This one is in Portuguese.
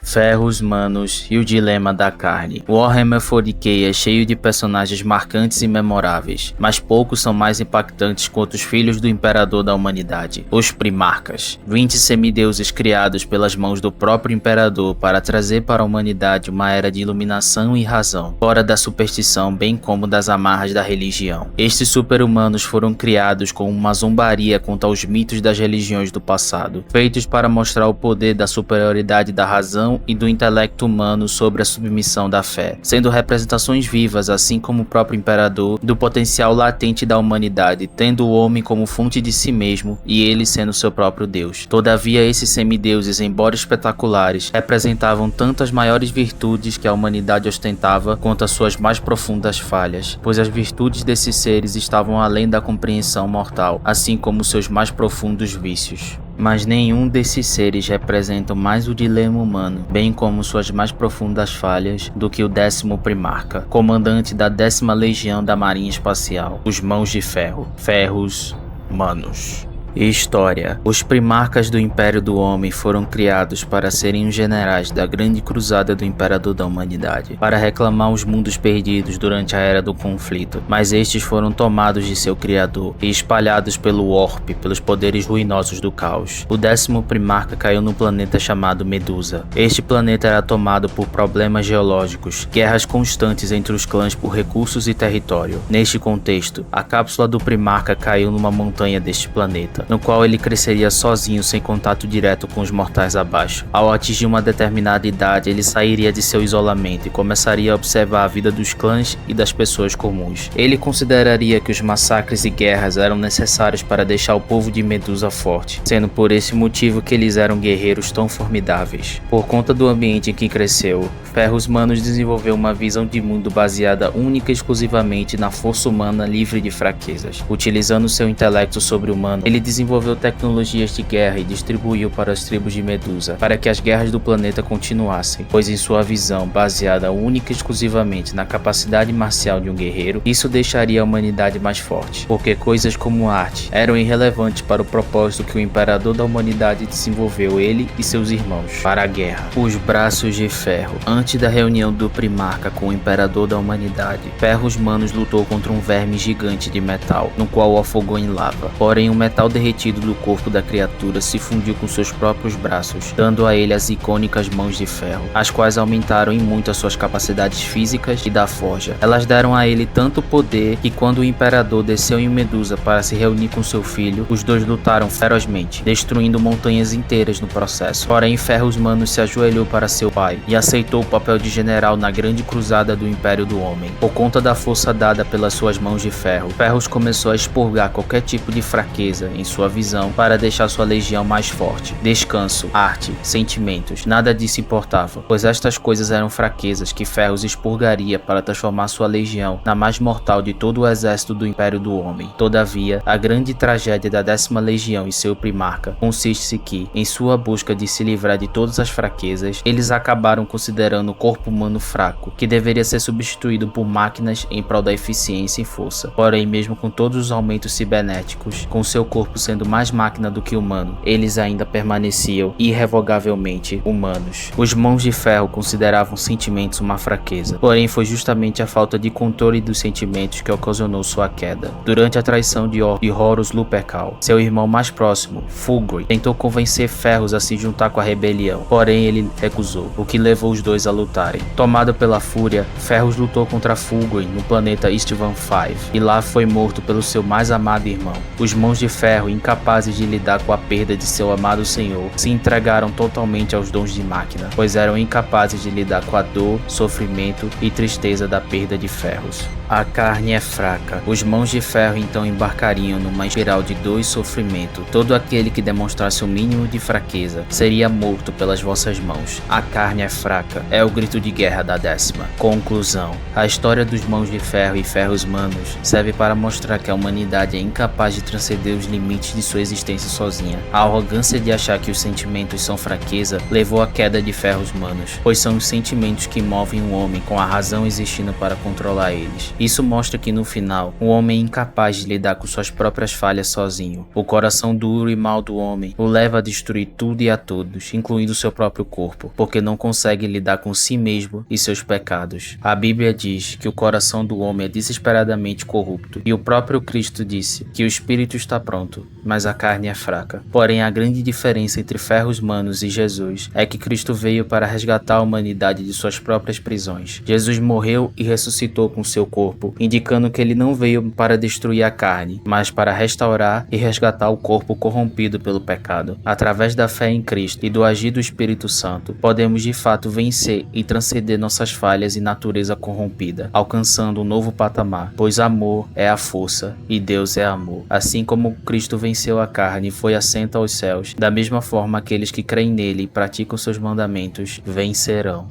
Ferros, Manos e o Dilema da Carne. Warhammer 40k é cheio de personagens marcantes e memoráveis, mas poucos são mais impactantes quanto os filhos do Imperador da Humanidade, os Primarcas. 20 semideuses criados pelas mãos do próprio Imperador para trazer para a humanidade uma era de iluminação e razão, fora da superstição bem como das amarras da religião. Estes super-humanos foram criados com uma zombaria contra os mitos das religiões do passado, feitos para mostrar o poder da superioridade da razão e do intelecto humano sobre a submissão da fé, sendo representações vivas, assim como o próprio Imperador, do potencial latente da humanidade, tendo o homem como fonte de si mesmo e ele sendo seu próprio Deus. Todavia, esses semideuses, embora espetaculares, representavam tanto as maiores virtudes que a humanidade ostentava quanto as suas mais profundas falhas, pois as virtudes desses seres estavam além da compreensão mortal, assim como seus mais profundos vícios. Mas nenhum desses seres representam mais o dilema humano, bem como suas mais profundas falhas, do que o 10º Primarca, comandante da 10ª Legião da Marinha Espacial, os Mãos de Ferro, Ferros, Manos. História. Os Primarcas do Império do Homem foram criados para serem os generais da grande cruzada do Imperador da Humanidade, para reclamar os mundos perdidos durante a Era do Conflito, mas estes foram tomados de seu criador e espalhados pelo Warp, pelos poderes ruinosos do caos. O 10º Primarca caiu no planeta chamado Medusa. Este planeta era tomado por problemas geológicos, guerras constantes entre os clãs por recursos e território. Neste contexto, a cápsula do Primarca caiu numa montanha deste planeta, no qual ele cresceria sozinho sem contato direto com os mortais abaixo. Ao atingir uma determinada idade, ele sairia de seu isolamento e começaria a observar a vida dos clãs e das pessoas comuns. Ele consideraria que os massacres e guerras eram necessários para deixar o povo de Medusa forte, sendo por esse motivo que eles eram guerreiros tão formidáveis. Por conta do ambiente em que cresceu, Ferros Manos desenvolveu uma visão de mundo baseada única e exclusivamente na força humana livre de fraquezas. Utilizando seu intelecto sobre-humano, ele desenvolveu tecnologias de guerra e distribuiu para as tribos de Medusa, para que as guerras do planeta continuassem, pois em sua visão, baseada única e exclusivamente na capacidade marcial de um guerreiro, isso deixaria a humanidade mais forte, porque coisas como arte eram irrelevantes para o propósito que o Imperador da Humanidade desenvolveu ele e seus irmãos para a guerra. Os Braços de Ferro. Antes da reunião do Primarca com o Imperador da Humanidade, Ferros Manos lutou contra um verme gigante de metal, no qual o afogou em lava. Porém, o metal derretido do corpo da criatura se fundiu com seus próprios braços, dando a ele as icônicas Mãos de Ferro, as quais aumentaram em muito as suas capacidades físicas e da forja. Elas deram a ele tanto poder que quando o Imperador desceu em Medusa para se reunir com seu filho, os dois lutaram ferozmente, destruindo montanhas inteiras no processo. Porém, Ferros Manos se ajoelhou para seu pai e aceitou o papel de general na grande cruzada do Império do Homem. Por conta da força dada pelas suas Mãos de Ferro, Ferros começou a expurgar qualquer tipo de fraqueza em sua visão para deixar sua legião mais forte. Descanso, arte, sentimentos, nada disso importava, pois estas coisas eram fraquezas que Ferros expurgaria para transformar sua legião na mais mortal de todo o exército do Império do Homem. Todavia, a grande tragédia da 10ª Legião e seu Primarca consiste que, em sua busca de se livrar de todas as fraquezas, eles acabaram considerando o corpo humano fraco, que deveria ser substituído por máquinas em prol da eficiência e força. Porém, mesmo com todos os aumentos cibernéticos, com seu corpo sendo mais máquina do que humano, eles ainda permaneciam irrevogavelmente humanos. Os Mãos de Ferro consideravam sentimentos uma fraqueza, porém foi justamente a falta de controle dos sentimentos que ocasionou sua queda. Durante a traição de Horus Lupercal, seu irmão mais próximo, Fulgrim, tentou convencer Ferros a se juntar com a rebelião, porém ele recusou, o que levou os dois a lutarem. Tomado pela fúria, Ferros lutou contra Fulgrim no planeta Istvan V, e lá foi morto pelo seu mais amado irmão. Os Mãos de Ferro, incapazes de lidar com a perda de seu amado senhor, se entregaram totalmente aos dons de máquina, pois eram incapazes de lidar com a dor, sofrimento e tristeza da perda de Ferros. A carne é fraca. Os Mãos de Ferro então embarcariam numa espiral de dor e sofrimento. Todo aquele que demonstrasse o mínimo de fraqueza seria morto pelas vossas mãos. A carne é fraca. É o grito de guerra da 10ª. Conclusão. A história dos Mãos de Ferro e Ferros Manos serve para mostrar que a humanidade é incapaz de transcender os limites de sua existência sozinha. A arrogância de achar que os sentimentos são fraqueza levou à queda de Ferros Manos, pois são os sentimentos que movem o homem com a razão existindo para controlar eles. Isso mostra que no final, o homem é incapaz de lidar com suas próprias falhas sozinho. O coração duro e mau do homem o leva a destruir tudo e a todos, incluindo seu próprio corpo, porque não consegue lidar com si mesmo e seus pecados. A Bíblia diz que o coração do homem é desesperadamente corrupto, e o próprio Cristo disse que o espírito está pronto, mas a carne é fraca. Porém, a grande diferença entre ferros manos e Jesus é que Cristo veio para resgatar a humanidade de suas próprias prisões. Jesus morreu e ressuscitou com seu corpo, indicando que ele não veio para destruir a carne, mas para restaurar e resgatar o corpo corrompido pelo pecado. Através da fé em Cristo e do agir do Espírito Santo, podemos de fato vencer e transcender nossas falhas e natureza corrompida, alcançando um novo patamar, pois amor é a força e Deus é amor. Assim como Cristo venceu a carne e foi assento aos céus, da mesma forma aqueles que creem nele e praticam seus mandamentos vencerão.